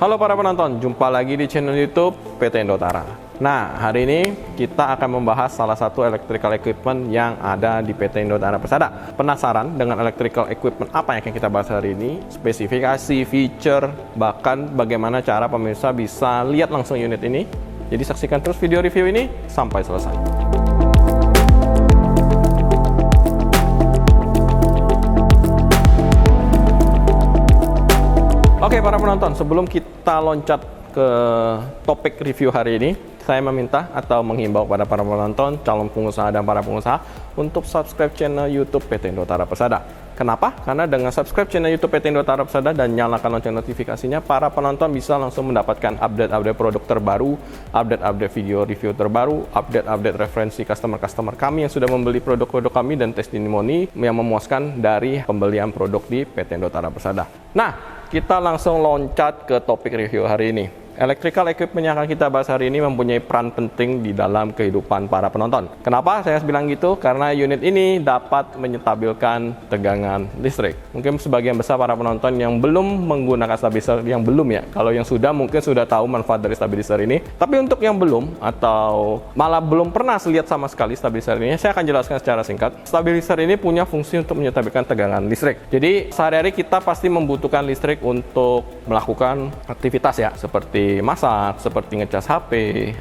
Halo para penonton, jumpa lagi di channel YouTube PT Indotara. Nah, hari ini kita akan membahas salah satu electrical equipment yang ada di PT Indotara Persada. Penasaran dengan electrical equipment apa yang akan kita bahas hari ini? Spesifikasi, feature, bahkan bagaimana cara pemirsa bisa lihat langsung unit ini? Jadi saksikan terus video review ini sampai selesai. Oke para penonton, sebelum kita loncat ke topik review hari ini, saya meminta atau menghimbau kepada para penonton, calon pengusaha dan para pengusaha untuk subscribe channel YouTube PT Indotara Persada. Kenapa? Karena dengan subscribe channel YouTube PT Indotara Persada dan nyalakan lonceng notifikasinya, para penonton bisa langsung mendapatkan update-update produk terbaru, update-update video review terbaru, update-update referensi customer-customer kami yang sudah membeli produk-produk kami dan testimoni yang memuaskan dari pembelian produk di PT Indotara Persada. Nah, kita langsung loncat ke topik review hari ini. Electrical equipment yang akan kita bahas hari ini mempunyai peran penting di dalam kehidupan para penonton. Kenapa saya bilang gitu? Karena unit ini dapat menyetabilkan tegangan listrik. Mungkin sebagian besar para penonton yang belum menggunakan stabilizer, yang belum ya. Kalau yang sudah mungkin sudah tahu manfaat dari stabilizer ini. Tapi untuk yang belum atau malah belum pernah lihat sama sekali stabilizer ini, saya akan jelaskan secara singkat. Stabilizer ini punya fungsi untuk menyetabilkan tegangan listrik. Jadi sehari-hari kita pasti membutuhkan listrik untuk melakukan aktivitas ya, seperti masak, seperti ngecas HP,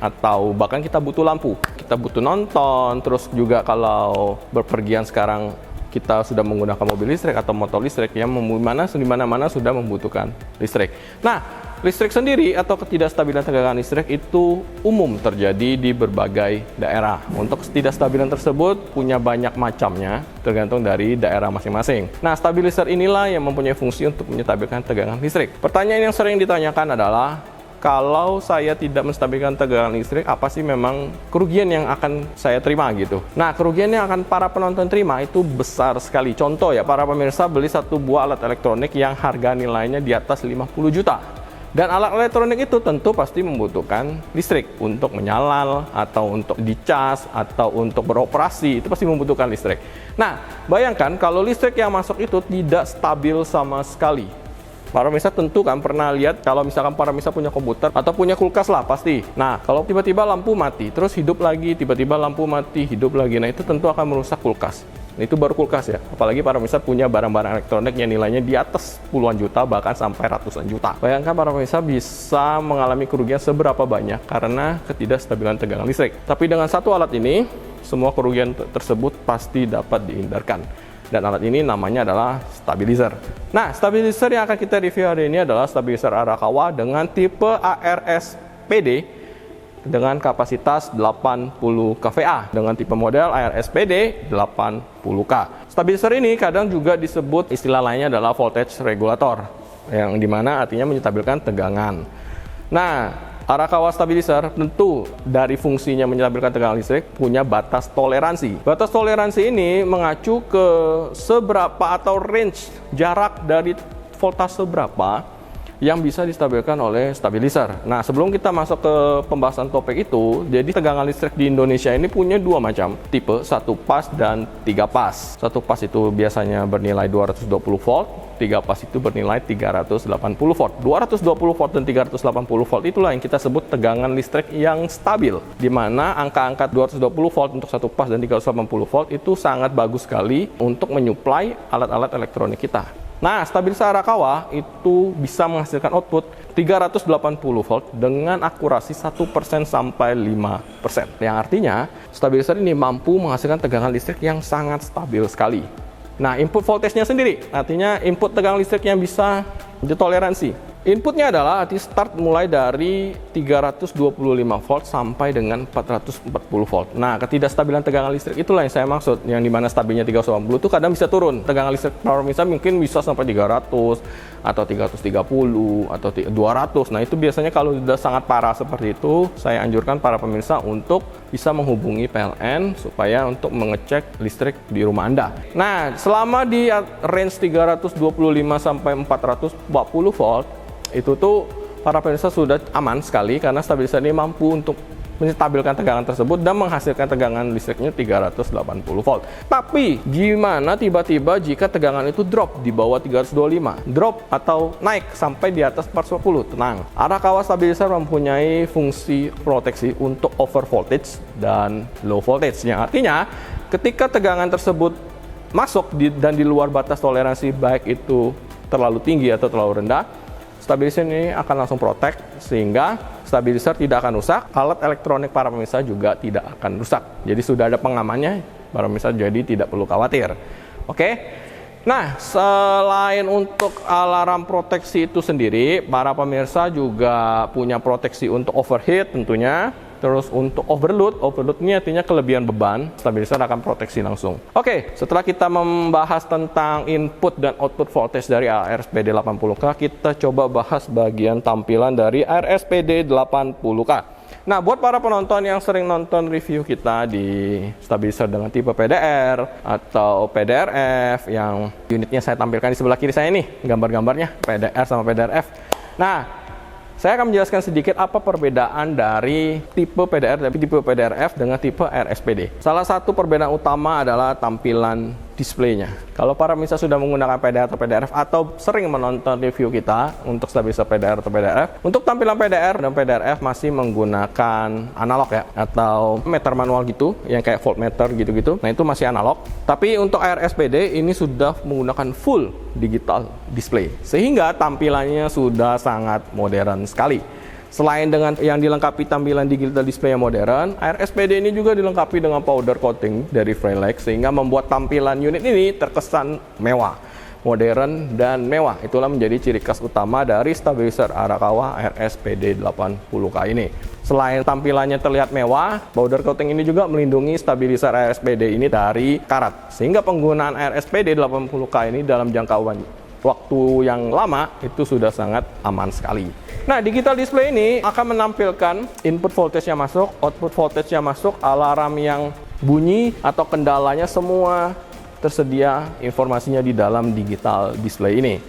atau bahkan kita butuh lampu. Kita butuh nonton, terus juga kalau berpergian sekarang kita sudah menggunakan mobil listrik atau motor listrik yang di mana-mana sudah membutuhkan listrik. Nah, listrik sendiri atau ketidakstabilan tegangan listrik itu umum terjadi di berbagai daerah. Untuk ketidakstabilan tersebut punya banyak macamnya, tergantung dari daerah masing-masing. Nah, stabilizer inilah yang mempunyai fungsi untuk menyetabilkan tegangan listrik. Pertanyaan yang sering ditanyakan adalah, kalau saya tidak menstabilkan tegangan listrik, apa sih memang kerugian yang akan saya terima gitu? Nah, kerugian yang akan para penonton terima itu besar sekali. Contoh ya, para pemirsa beli satu buah alat elektronik yang harga nilainya di atas 50 juta. Dan alat elektronik itu tentu pasti membutuhkan listrik untuk menyala, atau untuk dicas, atau untuk beroperasi, itu pasti membutuhkan listrik. Nah, bayangkan kalau listrik yang masuk itu tidak stabil sama sekali. Para pemirsa tentu kan pernah lihat kalau misalkan para pemirsa punya komputer atau punya kulkas lah pasti. Nah, kalau tiba-tiba lampu mati, terus hidup lagi, tiba-tiba lampu mati, hidup lagi. Nah, itu tentu akan merusak kulkas. Itu baru kulkas ya. Apalagi para pemirsa punya barang-barang elektronik yang nilainya di atas puluhan juta, bahkan sampai ratusan juta. Bayangkan para pemirsa bisa mengalami kerugian seberapa banyak karena ketidakstabilan tegangan listrik. Tapi dengan satu alat ini, semua kerugian tersebut pasti dapat dihindarkan. Dan alat ini namanya adalah stabilizer. Nah, stabilizer yang akan kita review hari ini adalah stabilizer Arakawa dengan tipe ARS-PD dengan kapasitas 80 kVA dengan tipe model ARS-PD 80K. Stabilizer ini kadang juga disebut istilah lainnya adalah voltage regulator, yang dimana artinya menyetabilkan tegangan. Nah, Arakawa Stabilizer tentu dari fungsinya menyetabilkan tegangan listrik punya batas toleransi. Batas toleransi ini mengacu ke seberapa atau range jarak dari voltase berapa yang bisa distabilkan oleh stabilizer. Nah, sebelum kita masuk ke pembahasan topik itu, jadi tegangan listrik di Indonesia ini punya dua macam tipe, satu pas dan tiga pas. Satu pas itu biasanya bernilai 220 volt, tiga pas itu bernilai 380 volt. 220 volt dan 380 volt itulah yang kita sebut tegangan listrik yang stabil, di mana angka-angka 220 volt untuk satu pas dan 380 volt itu sangat bagus sekali untuk menyuplai alat-alat elektronik kita. Nah, stabilizer Arakawa itu bisa menghasilkan output 380 volt dengan akurasi 1% sampai 5%. Yang artinya, stabilizer ini mampu menghasilkan tegangan listrik yang sangat stabil sekali. Nah, input voltage-nya sendiri, artinya input tegangan listrik yang bisa ditoleransi. Inputnya adalah start mulai dari 325 volt sampai dengan 440 volt. Nah, ketidakstabilan tegangan listrik itulah yang saya maksud, yang dimana stabilnya 380 itu kadang bisa turun. Tegangan listrik power misalnya mungkin bisa sampai 300 atau 330 atau 200. Nah, itu biasanya kalau sudah sangat parah seperti itu, saya anjurkan para pemirsa untuk bisa menghubungi PLN supaya untuk mengecek listrik di rumah Anda. Nah, selama di range 325 sampai 440 volt, itu tuh para pemirsa sudah aman sekali karena stabilizer ini mampu untuk menstabilkan tegangan tersebut dan menghasilkan tegangan listriknya 380 volt. Tapi gimana tiba-tiba jika tegangan itu drop di bawah 325? Drop atau naik sampai di atas 410? Tenang, Arakawa stabilizer mempunyai fungsi proteksi untuk over voltage dan low voltage. Yang artinya ketika tegangan tersebut masuk dan di luar batas toleransi, baik itu terlalu tinggi atau terlalu rendah, stabilizer ini akan langsung protect sehingga stabilizer tidak akan rusak, alat elektronik para pemirsa juga tidak akan rusak. Jadi sudah ada pengamannya para pemirsa, jadi tidak perlu khawatir. Oke. Nah, selain untuk alarm proteksi itu sendiri, para pemirsa juga punya proteksi untuk overheat tentunya. Terus untuk overload ini artinya kelebihan beban, stabilizer akan proteksi langsung. Oke, setelah kita membahas tentang input dan output voltage dari ARSPD 80K, kita coba bahas bagian tampilan dari ARSPD 80K. Nah, buat para penonton yang sering nonton review kita di stabilizer dengan tipe PDR atau PDRF, yang unitnya saya tampilkan di sebelah kiri saya nih, gambar-gambarnya PDR sama PDRF. Nah, saya akan menjelaskan sedikit apa perbedaan dari tipe PDR dan tipe PDRF dengan tipe RSPD. Salah satu perbedaan utama adalah tampilan displaynya. Kalau para pemirsa sudah menggunakan PDR atau PDRF atau sering menonton review kita untuk stabilizer PDR atau PDRF, untuk tampilan PDR dan PDRF masih menggunakan analog ya, atau meter manual gitu, yang kayak voltmeter gitu-gitu. Nah, itu masih analog. Tapi untuk RSPD ini sudah menggunakan full digital display, sehingga tampilannya sudah sangat modern sekali. Selain dengan yang dilengkapi tampilan digital display yang modern, RSPD ini juga dilengkapi dengan powder coating dari Frelex sehingga membuat tampilan unit ini terkesan mewah, modern, dan mewah. Itulah menjadi ciri khas utama dari stabilizer Arakawa RSPD 80K ini. Selain tampilannya terlihat mewah, powder coating ini juga melindungi stabilizer RSPD ini dari karat, sehingga penggunaan RSPD 80K ini dalam jangka waktu yang lama itu sudah sangat aman sekali. Nah, digital display ini akan menampilkan input voltage-nya masuk, output voltage-nya masuk, alarm yang bunyi atau kendalanya semua tersedia informasinya di dalam digital display ini.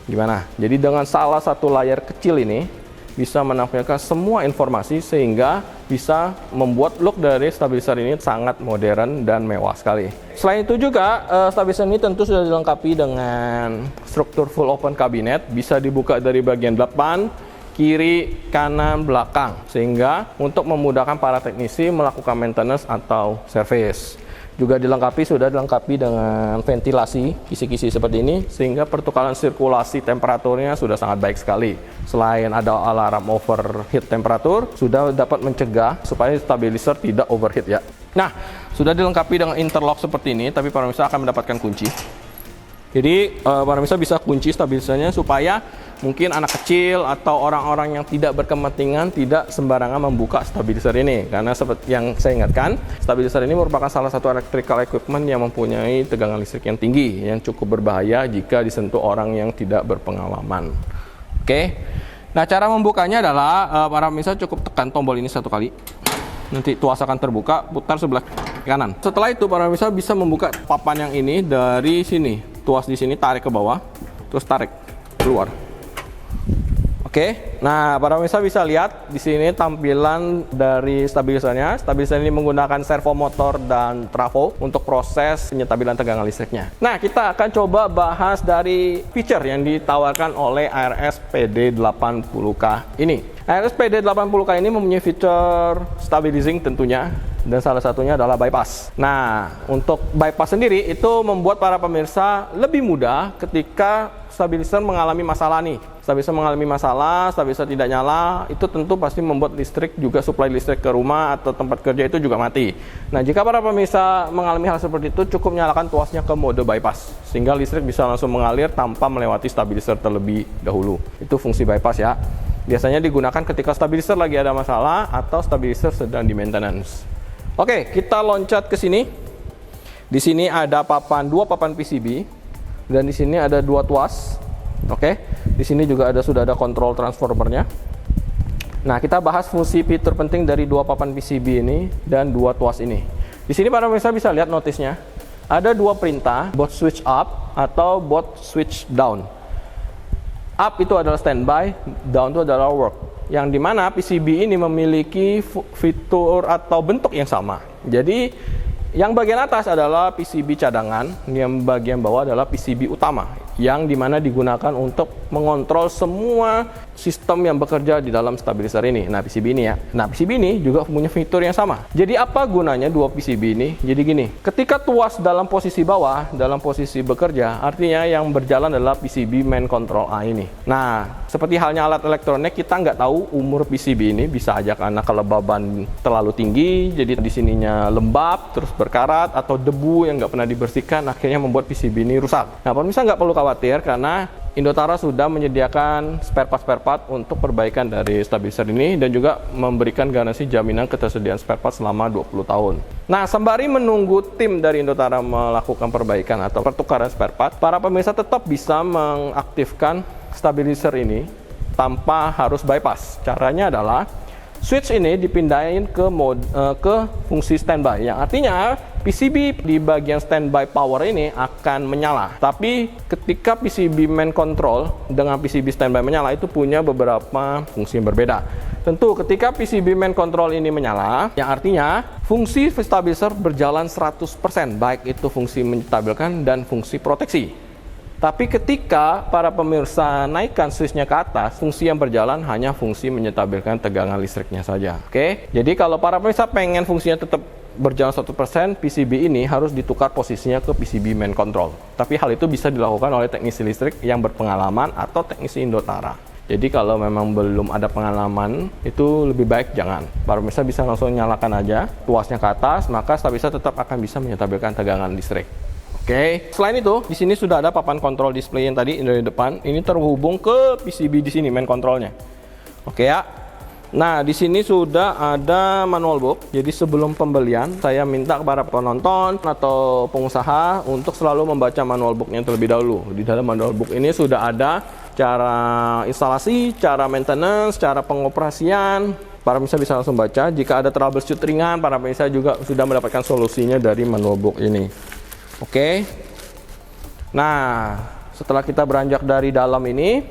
Gimana? Jadi dengan salah satu layar kecil ini bisa menampilkan semua informasi sehingga bisa membuat look dari stabilizer ini sangat modern dan mewah sekali. Selain itu juga stabilizer ini tentu sudah dilengkapi dengan struktur full open cabinet, bisa dibuka dari bagian depan, kiri, kanan, belakang, sehingga untuk memudahkan para teknisi melakukan maintenance atau service. Juga sudah dilengkapi dengan ventilasi kisi-kisi seperti ini, sehingga pertukaran sirkulasi temperaturnya sudah sangat baik sekali. Selain ada alarm overheat temperatur, sudah dapat mencegah supaya stabilizer tidak overheat ya. Nah, sudah dilengkapi dengan interlock seperti ini, tapi para pemirsa akan mendapatkan kunci. Jadi para pemirsa bisa kunci stabilizernya supaya mungkin anak kecil atau orang-orang yang tidak berkepentingan tidak sembarangan membuka stabilizer ini. Karena seperti yang saya ingatkan, stabilizer ini merupakan salah satu electrical equipment yang mempunyai tegangan listrik yang tinggi, yang cukup berbahaya jika disentuh orang yang tidak berpengalaman. Oke. Nah, cara membukanya adalah para pemirsa cukup tekan tombol ini satu kali. Nanti tuas akan terbuka, putar sebelah kanan. Setelah itu para pemirsa bisa membuka papan yang ini dari sini. Tuas di sini tarik ke bawah, terus tarik keluar. Oke. Nah, para pemirsa bisa lihat di sini tampilan dari stabilizernya. Stabilizer ini menggunakan servo motor dan trafo untuk proses penyetabilan tegangan listriknya. Nah, kita akan coba bahas dari feature yang ditawarkan oleh ARSPD 80K ini. ARSPD 80K ini mempunyai fitur stabilizing tentunya, dan salah satunya adalah bypass. Nah, untuk bypass sendiri itu membuat para pemirsa lebih mudah ketika stabilizer mengalami masalah nih. Stabilizer mengalami masalah, stabilizer tidak nyala, itu tentu pasti membuat listrik juga, suplai listrik ke rumah atau tempat kerja itu juga mati. Nah, jika para pemirsa mengalami hal seperti itu, cukup nyalakan tuasnya ke mode bypass, sehingga listrik bisa langsung mengalir tanpa melewati stabilizer terlebih dahulu. Itu fungsi bypass ya. Biasanya digunakan ketika stabilizer lagi ada masalah atau stabilizer sedang di maintenance. Oke, kita loncat ke sini. Di sini ada dua papan PCB, dan di sini ada dua tuas. Oke, di sini juga sudah ada kontrol transformernya. Nah, kita bahas fungsi fitur penting dari dua papan PCB ini dan dua tuas ini. Di sini para pemirsa bisa lihat notisnya. Ada dua perintah, both switch up atau both switch down. Up itu adalah standby, down itu adalah work. yang dimana PCB ini memiliki fitur atau bentuk yang sama. Jadi yang bagian atas adalah PCB cadangan, yang bagian bawah adalah PCB utama, yang dimana digunakan untuk mengontrol semua sistem yang bekerja di dalam stabilizer ini. Nah, PCB ini ya. Nah, PCB ini juga punya fitur yang sama. Jadi apa gunanya dua PCB ini? Jadi gini, ketika tuas dalam posisi bawah, dalam posisi bekerja, artinya yang berjalan adalah PCB main control A ini. Nah, seperti halnya alat elektronik, kita nggak tahu umur PCB ini, bisa aja karena kelembaban terlalu tinggi, jadi di sininya lembab, terus berkarat, atau debu yang nggak pernah dibersihkan, akhirnya membuat PCB ini rusak. Nah, pemirsa nggak perlu khawatir karena Indotara sudah menyediakan spare part untuk perbaikan dari stabilizer ini dan juga memberikan garansi jaminan ketersediaan spare part selama 20 tahun. Nah, sembari menunggu tim dari Indotara melakukan perbaikan atau pertukaran spare part, para pemirsa tetap bisa mengaktifkan stabilizer ini tanpa harus bypass. Caranya adalah switch ini dipindahin ke fungsi standby, yang artinya PCB di bagian standby power ini akan menyala. Tapi ketika PCB main control dengan PCB standby menyala itu punya beberapa fungsi yang berbeda. Tentu ketika PCB main control ini menyala, yang artinya fungsi stabilizer berjalan 100%, baik itu fungsi menstabilkan dan fungsi proteksi. Tapi ketika para pemirsa naikkan switchnya ke atas, fungsi yang berjalan hanya fungsi menstabilkan tegangan listriknya saja. Oke, jadi kalau para pemirsa pengen fungsinya tetap berjalan 100%, PCB ini harus ditukar posisinya ke PCB main control. Tapi hal itu bisa dilakukan oleh teknisi listrik yang berpengalaman atau teknisi Indotara. Jadi kalau memang belum ada pengalaman, itu lebih baik jangan. Para pemirsa bisa langsung nyalakan aja tuasnya ke atas, maka stabilizer tetap akan bisa menstabilkan tegangan listrik. Oke, selain itu, di sini sudah ada papan kontrol display yang tadi dari depan. Ini terhubung ke PCB di sini, main kontrolnya. Oke ya. Nah, di sini sudah ada manual book. Jadi sebelum pembelian, saya minta kepada penonton atau pengusaha untuk selalu membaca manual booknya terlebih dahulu. Di dalam manual book ini sudah ada cara instalasi, cara maintenance, cara pengoperasian. Para pemirsa bisa langsung baca. Jika ada troubleshoot ringan, para pemirsa juga sudah mendapatkan solusinya dari manual book ini. Oke. Nah, setelah kita beranjak dari dalam ini,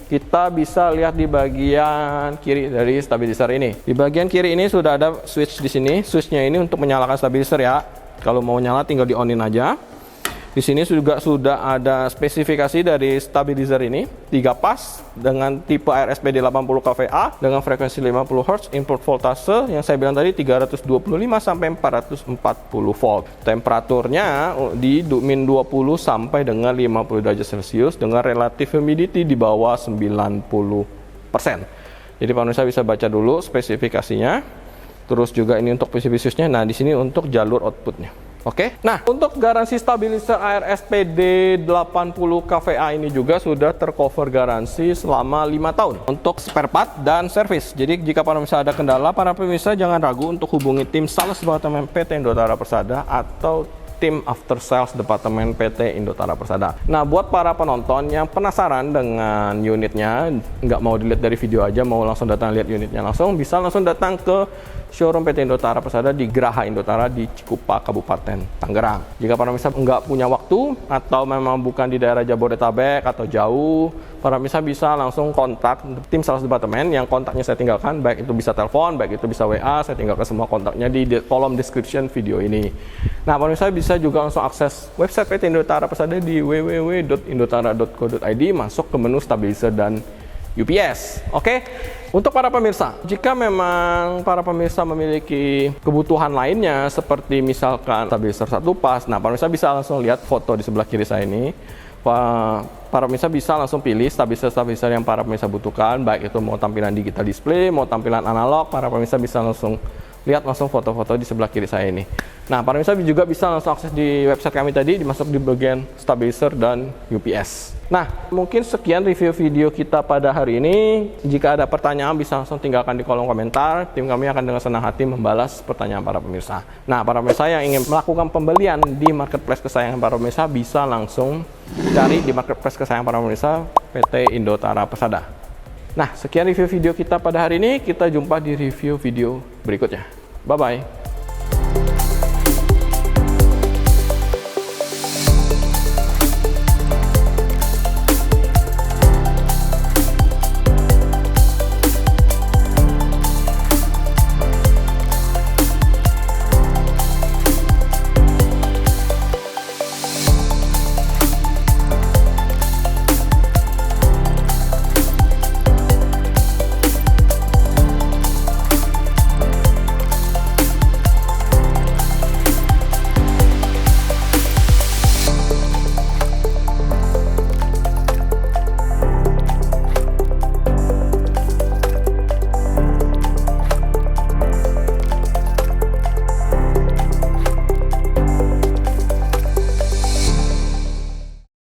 kita bisa lihat di bagian kiri dari stabilizer ini. Di bagian kiri ini sudah ada switch di sini. Switchnya ini untuk menyalakan stabilizer ya. Kalau mau nyala tinggal di on-in aja. Di sini juga sudah ada spesifikasi dari stabilizer ini, 3 pas dengan tipe RSPD 80 kVA dengan frekuensi 50 Hz, input voltase yang saya bilang tadi 325 sampai 440 volt. Temperaturnya di min 20 sampai dengan 50 derajat Celcius dengan relative humidity di bawah 90%. Jadi pemirsa bisa baca dulu spesifikasinya. Terus juga ini untuk PCB switch-nya. Nah, di sini untuk jalur outputnya. Oke, nah untuk garansi stabilizer ARSPD 80 kVA ini juga sudah tercover garansi selama 5 tahun untuk spare part dan service. Jadi jika para pemirsa ada kendala, para pemirsa jangan ragu untuk hubungi tim sales departemen PT Indotara Persada atau tim after sales departemen PT Indotara Persada. Nah, buat para penonton yang penasaran dengan unitnya, nggak mau dilihat dari video aja, mau langsung datang lihat unitnya langsung, bisa langsung datang ke showroom PT Indotara Persada di Geraha Indotara di Cikupa, Kabupaten Tangerang. Jika para pemirsa nggak punya waktu atau memang bukan di daerah Jabodetabek atau jauh, para pemirsa bisa langsung kontak tim sales departemen yang kontaknya saya tinggalkan, baik itu bisa telepon, baik itu bisa WA, saya tinggalkan semua kontaknya di kolom description video ini. Nah, para pemirsa bisa juga langsung akses website PT Indotara Persada di www.indotara.co.id, masuk ke menu stabilizer dan UPS. Oke, untuk para pemirsa, jika memang para pemirsa memiliki kebutuhan lainnya seperti misalkan stabilizer 1 pas, nah para pemirsa bisa langsung lihat foto di sebelah kiri saya ini. Para pemirsa bisa langsung pilih stabilizer yang para pemirsa butuhkan, baik itu mau tampilan digital display, mau tampilan analog, para pemirsa bisa langsung lihat langsung foto-foto di sebelah kiri saya ini. Nah, para pemirsa juga bisa langsung akses di website kami tadi, dimasuk di bagian stabilizer dan UPS. Nah, mungkin sekian review video kita pada hari ini. Jika ada pertanyaan bisa langsung tinggalkan di kolom komentar. Tim kami akan dengan senang hati membalas pertanyaan para pemirsa. Nah, para pemirsa yang ingin melakukan pembelian di marketplace kesayangan para pemirsa bisa langsung cari di marketplace kesayangan para pemirsa PT Indotara Persada. Nah, sekian review video kita pada hari ini. Kita jumpa di review video berikutnya. Bye-bye.